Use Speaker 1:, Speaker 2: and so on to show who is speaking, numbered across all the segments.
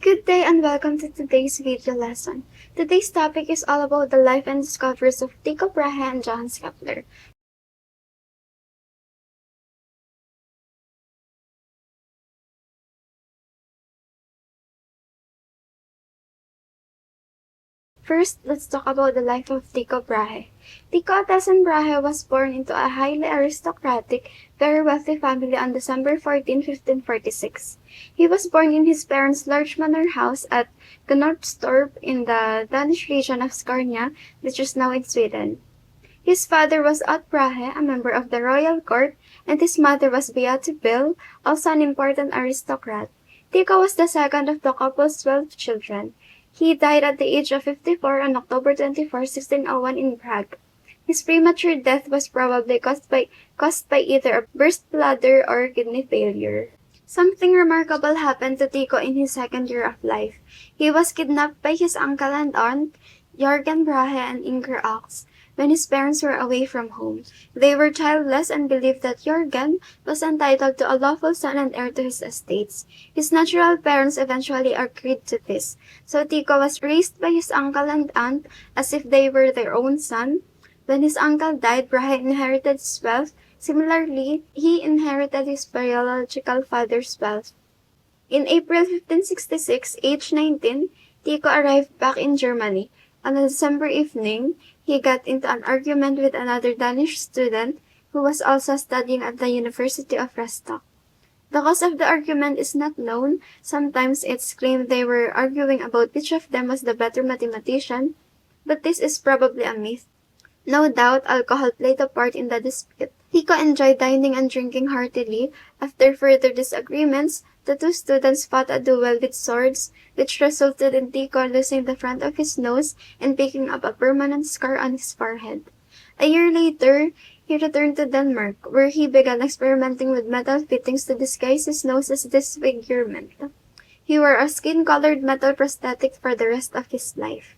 Speaker 1: Good day and welcome to today's video lesson. Today's topic is all about the life and discoveries of Tycho Brahe and Johannes Kepler. First, let's talk about the life of Tycho Brahe. Tycho Brahe was born into a highly aristocratic, very wealthy family on December 14, 1546. He was born in his parents' large manor house at Gunnarstorp in the Danish region of Scania, which is now in Sweden. His father was Otto Brahe, a member of the royal court, and his mother was Beate Bill, also an important aristocrat. Tycho was the second of the couple's 12 children. He died at the age of 54 on October 24, 1601 in Prague. His premature death was probably caused by either a burst bladder or kidney failure. Something remarkable happened to Tycho in his second year of life. He was kidnapped by his uncle and aunt, Jörgen Brahe and Inger Ox, when his parents were away from home. They were childless and believed that Jörgen was entitled to a lawful son and heir to his estates. His natural parents eventually agreed to this, so Tycho was raised by his uncle and aunt as if they were their own son. When his uncle died, Brahe inherited his wealth. Similarly, he inherited his biological father's wealth. In April 1566, aged 19, Tycho arrived back in Germany. On a December evening, he got into an argument with another Danish student who was also studying at the University of Rostock. The cause of the argument is not known. Sometimes it's claimed they were arguing about which of them was the better mathematician, but this is probably a myth. No doubt alcohol played a part in the dispute. Tycho enjoyed dining and drinking heartily. After further disagreements, the two students fought a duel with swords, which resulted in Tycho losing the front of his nose and picking up a permanent scar on his forehead. A year later, he returned to Denmark, where he began experimenting with metal fittings to disguise his nose as disfigurement. He wore a skin-colored metal prosthetic for the rest of his life.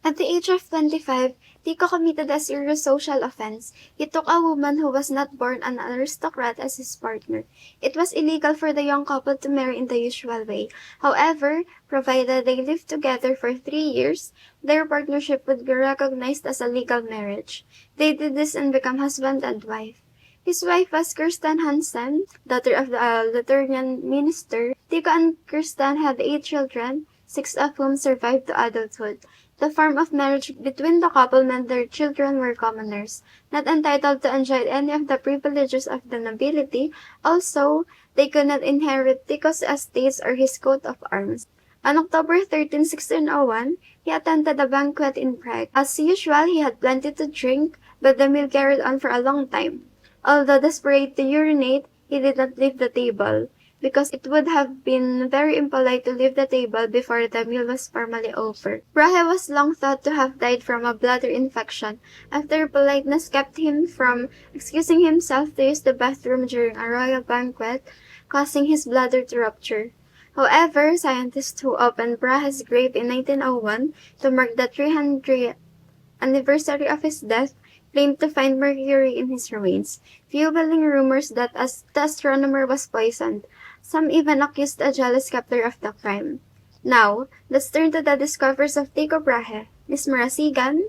Speaker 1: At the age of 25, Tycho committed a serious social offense. He took a woman who was not born an aristocrat as his partner. It was illegal for the young couple to marry in the usual way. However, provided they lived together for 3 years, their partnership would be recognized as a legal marriage. They did this and became husband and wife. His wife was Kirsten Hansen, daughter of the Lutheran minister. Tycho and Kirsten had 8 children, 6 of whom survived to adulthood. The form of marriage between the couple meant their children were commoners, not entitled to enjoy any of the privileges of the nobility. Also, they could not inherit Tycho's estates or his coat of arms. On October 13, 1601, he attended a banquet in Prague. As usual, he had plenty to drink, but the meal carried on for a long time. Although desperate to urinate, he did not leave the table, because it would have been very impolite to leave the table before the meal was formally over. Brahe was long thought to have died from a bladder infection, after politeness kept him from excusing himself to use the bathroom during a royal banquet, causing his bladder to rupture. However, scientists who opened Brahe's grave in 1901 to mark the 300th anniversary of his death claimed to find mercury in his remains, fueling rumors that the astronomer was poisoned. Some even accused a jealous Kepler of the crime. Now, let's turn to the discoveries of Tycho Brahe. Ms. Marasigan?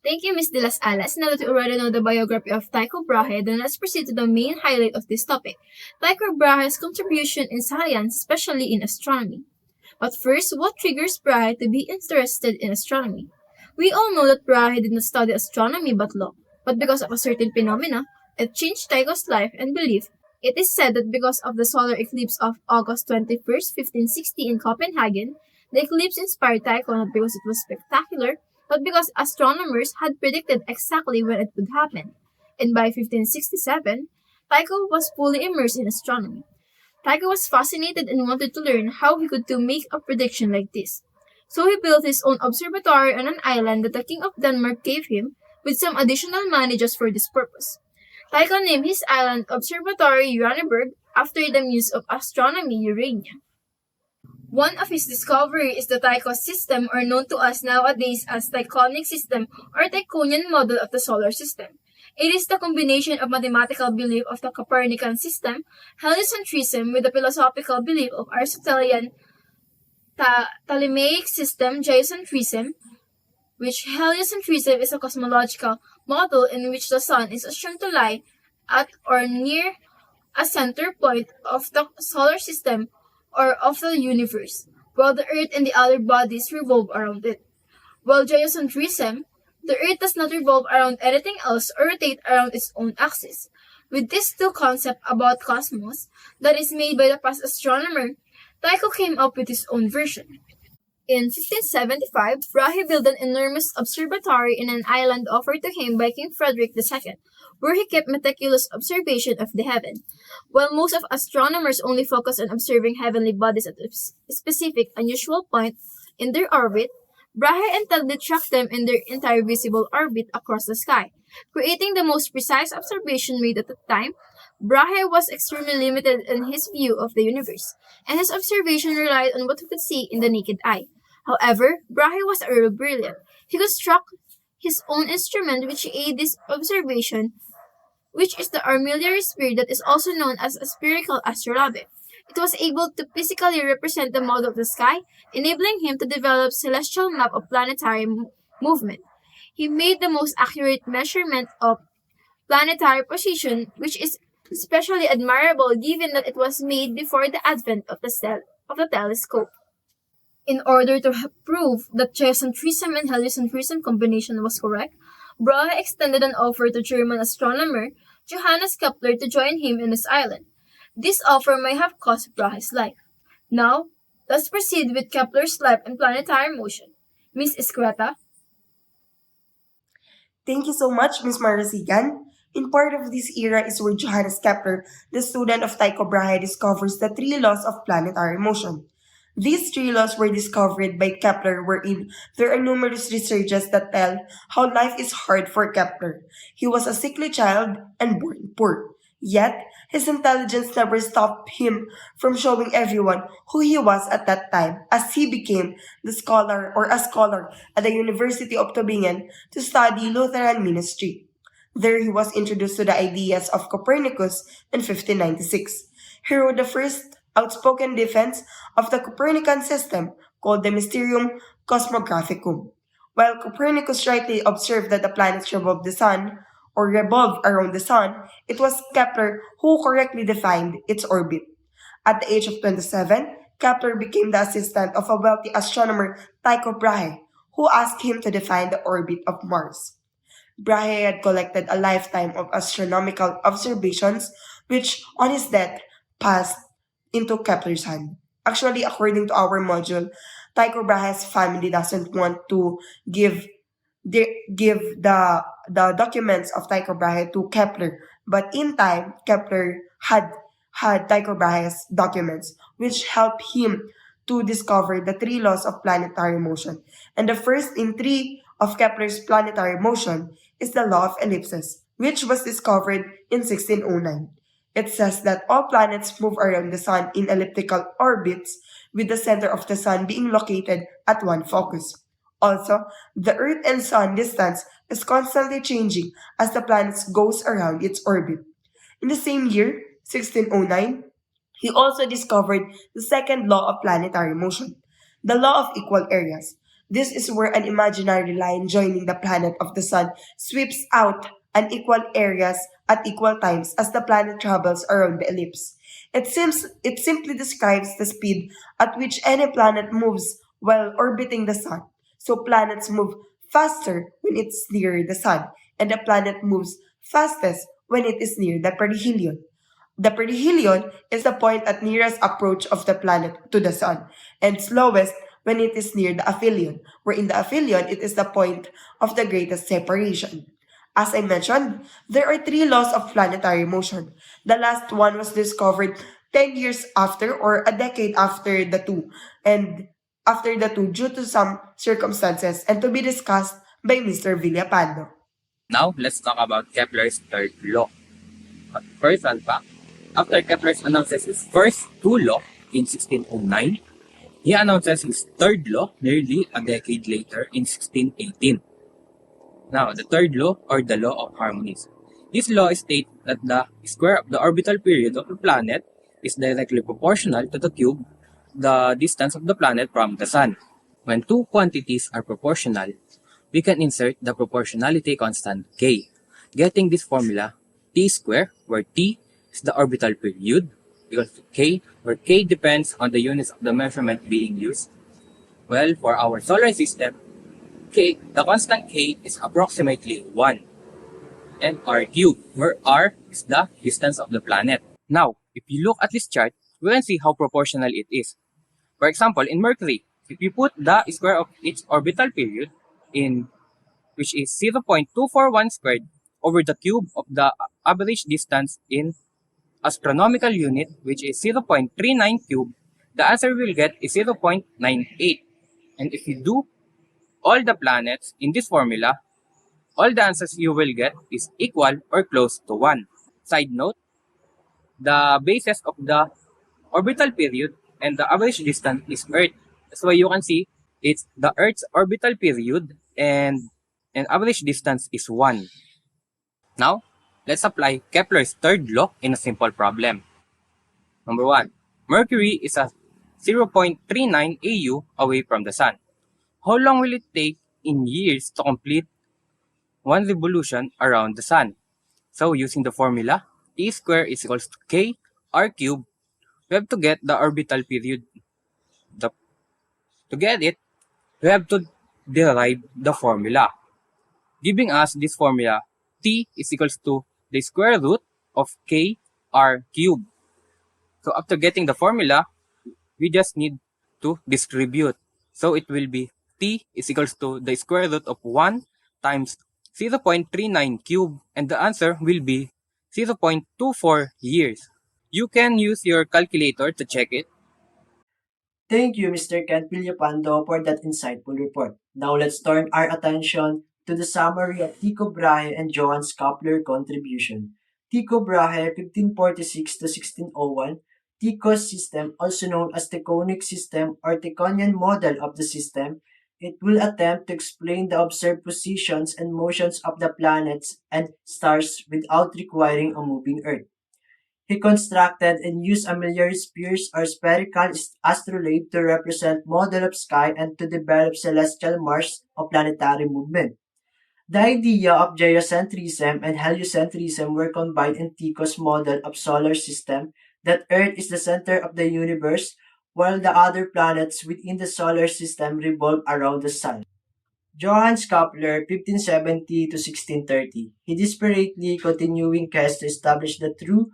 Speaker 2: Thank you, Ms. De Las Alas. Now that you already know the biography of Tycho Brahe, then let's proceed to the main highlight of this topic, Tycho Brahe's contribution in science, especially in astronomy. But first, what triggers Brahe to be interested in astronomy? We all know that Brahe did not study astronomy but because of a certain phenomena, it changed Tycho's life and belief. It is said that because of the solar eclipse of August 21, 1560 in Copenhagen, the eclipse inspired Tycho not because it was spectacular, but because astronomers had predicted exactly when it would happen. And by 1567, Tycho was fully immersed in astronomy. Tycho was fascinated and wanted to learn how he could make a prediction like this. So he built his own observatory on an island that the King of Denmark gave him, with some additional money just for this purpose. Tycho named his island Observatory Uraniborg after the muse of astronomy Urania. One of his discoveries is the Tycho system, or known to us nowadays as Tychonic system or Tychonian model of the solar system. It is the combination of mathematical belief of the Copernican system, heliocentrism, with the philosophical belief of Aristotelian Ptolemaic system geocentrism, which heliocentrism is a cosmological model in which the sun is assumed to lie at or near a center point of the solar system or of the universe, while the Earth and the other bodies revolve around it. While geocentrism, the Earth does not revolve around anything else or rotate around its own axis. With this two concept about cosmos that is made by the past astronomer, Tycho came up with his own version. In 1575, Brahe built an enormous observatory in an island offered to him by King Frederick II, where he kept meticulous observation of the heaven. While most of astronomers only focus on observing heavenly bodies at a specific, unusual point in their orbit, Brahe intently tracked them in their entire visible orbit across the sky, creating the most precise observation made at the time. Brahe was extremely limited in his view of the universe, and his observation relied on what he could see in the naked eye. However, Brahe was really brilliant. He constructed his own instrument which aided this observation, which is the armillary sphere that is also known as a spherical astrolabe. It was able to physically represent the model of the sky, enabling him to develop celestial map of planetary movement. He made the most accurate measurement of planetary position, which is especially admirable given that it was made before the advent of the telescope. In order to prove that geocentrism and heliocentrism combination was correct, Brahe extended an offer to German astronomer Johannes Kepler to join him in his island. This offer may have cost Brahe's life. Now, let's proceed with Kepler's life and planetary motion. Miss Escueta.
Speaker 3: Thank you so much, Miss Marasigan. In part of this era is where Johannes Kepler, the student of Tycho Brahe, discovers the three laws of planetary motion. These three laws were discovered by Kepler, wherein there are numerous researches that tell how life is hard for Kepler. He was a sickly child and born poor. Yet, his intelligence never stopped him from showing everyone who he was at that time, as he became a scholar at the University of Tübingen to study Lutheran ministry. There he was introduced to the ideas of Copernicus in 1596. He wrote the first outspoken defense of the Copernican system called the Mysterium Cosmographicum. While Copernicus rightly observed that the planets revolve around the sun, it was Kepler who correctly defined its orbit. At the age of 27, Kepler became the assistant of a wealthy astronomer Tycho Brahe, who asked him to define the orbit of Mars. Brahe had collected a lifetime of astronomical observations, which, on his death, passed into Kepler's hand. Actually, according to our module, Tycho Brahe's family doesn't want to give the documents of Tycho Brahe to Kepler, but in time, Kepler had Tycho Brahe's documents, which helped him to discover the three laws of planetary motion. And the first in three of Kepler's planetary motion is the law of ellipses, which was discovered in 1609. It says that all planets move around the sun in elliptical orbits, with the center of the sun being located at one focus. Also, the Earth and Sun distance is constantly changing as the planet goes around its orbit. In the same year, 1609, he also discovered the second law of planetary motion, the law of equal areas. This is where an imaginary line joining the planet of the sun sweeps out unequal areas at equal times as the planet travels around the ellipse. It simply describes the speed at which any planet moves while orbiting the sun. So planets move faster when it's near the sun, and the planet moves fastest when it is near the perihelion. The perihelion is the point at nearest approach of the planet to the sun, and slowest when it is near the aphelion, where in the aphelion it is the point of the greatest separation. As I mentioned, there are three laws of planetary motion. The last one was discovered 10 years after or a decade after the two, and after the two due to some circumstances and to be discussed by Mr. Villapando.
Speaker 4: Now, let's talk about Kepler's third law. But first, fun fact. After Kepler announces his first two law in 1609, he announces his third law nearly a decade later in 1618. Now, the third law, or the law of harmonies. This law states that the square of the orbital period of a planet is directly proportional to the cube the distance of the planet from the sun. When two quantities are proportional, we can insert the proportionality constant k, getting this formula t squared, where t is the orbital period, equals to k, where k depends on the units of the measurement being used. Well, for our solar system, the constant k is approximately 1, and r cubed, where r is the distance of the planet. Now, if you look at this chart, we can see how proportional it is. For example, in Mercury, if you put the square of its orbital period in which is 0.241 squared over the cube of the average distance in astronomical unit, which is 0.39 cube, the answer we'll get is 0.98. And if you do all the planets in this formula, all the answers you will get is equal or close to 1. Side note, the basis of the orbital period and the average distance is Earth. That's why you can see it's the Earth's orbital period and average distance is 1. Now, let's apply Kepler's third law in a simple problem. Number 1. Mercury is at 0.39 AU away from the Sun. How long will it take in years to complete one revolution around the Sun? So, using the formula, T squared is equals to K R cubed, we have to get the orbital period. To get it, we have to derive the formula, giving us this formula, T is equals to the square root of K R cubed. So after getting the formula, we just need to distribute. So it will be T is equals to the square root of 1 times 0.39 cube, and the answer will be 0.24 years. You can use your calculator to check it.
Speaker 5: Thank you, Mr. Kent Villapando, for that insightful report. Now let's turn our attention to the summary of Tycho Brahe and Johannes Kepler contribution. Tycho Brahe, 1546 to 1601, Tycho's system, also known as the conic system or Tychonian model of the system, it will attempt to explain the observed positions and motions of the planets and stars without requiring a moving Earth. He constructed and used familiar spheres or spherical astrolabe to represent model of sky and to develop celestial marks of planetary movement. The idea of geocentrism and heliocentrism were combined in Tycho's model of solar system that Earth is the center of the universe while the other planets within the solar system revolve around the sun. Johannes Kepler, 1570 to 1630. He desperately continuing quest to establish the true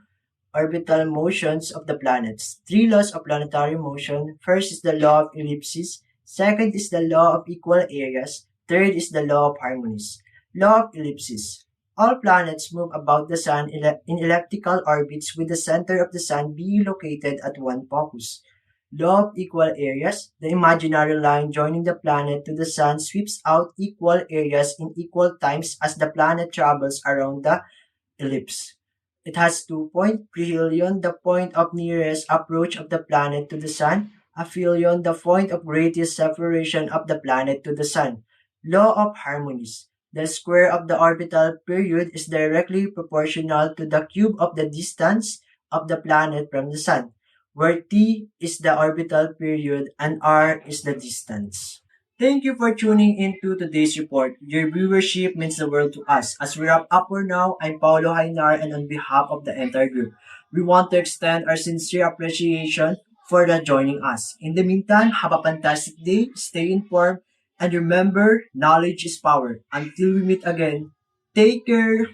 Speaker 5: orbital motions of the planets. Three laws of planetary motion. First is the law of ellipses. Second is the law of equal areas. Third is the law of harmonies. Law of ellipses. All planets move about the sun in elliptical orbits with the center of the sun being located at one focus. Law of equal areas. The imaginary line joining the planet to the sun sweeps out equal areas in equal times as the planet travels around the ellipse. It has 2 points: perihelion, the point of nearest approach of the planet to the sun; aphelion, the point of greatest separation of the planet to the sun. Law of harmonies. The square of the orbital period is directly proportional to the cube of the distance of the planet from the sun, where t is the orbital period and r is the distance. Thank you for tuning in to today's report. Your viewership means the world to us. As we wrap up for now, I'm Paulo Hainar, and on behalf of the entire group, we want to extend our sincere appreciation for the joining us. In the meantime, have a fantastic day, stay informed, and remember, knowledge is power. Until we meet again, take care.